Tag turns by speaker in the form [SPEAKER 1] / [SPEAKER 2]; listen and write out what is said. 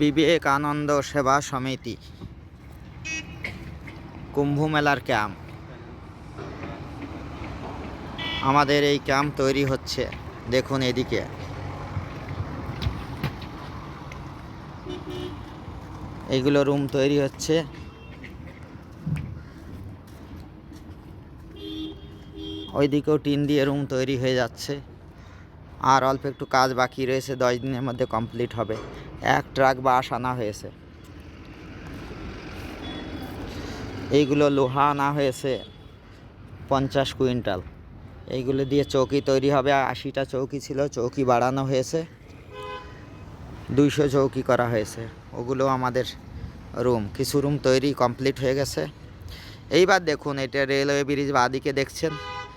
[SPEAKER 1] বিবেকানন্দ সেবা সমিতি কুম্ভ মেলার ক্যাম্প। আমাদের এই ক্যাম্প তৈরি হচ্ছে, দেখুন এদিকে। এইগুলো রুম তৈরি হচ্ছে। ওইদিকেও টিন দিয়ে রুম তৈরি হয়ে যাচ্ছে। আর অল্প একটু কাজ বাকি রয়েছে, 10 দিনের মধ্যে কমপ্লিট হবে। 1 ট্রাক বাঁশ আনা হয়েছে। এইগুলো লোহা আনা হয়েছে 50 কুইন্টাল। এইগুলো দিয়ে চৌকি তৈরি হবে। 80টা চৌকি ছিল, চৌকি বাড়ানো হয়েছে, 200 চৌকি করা হয়েছে। ওগুলো আমাদের রুম। কিছু রুম তৈরি কমপ্লিট হয়ে গেছে। এইবার দেখুন, এটা রেলওয়ে ব্রিজ বাদিকে দেখছেন।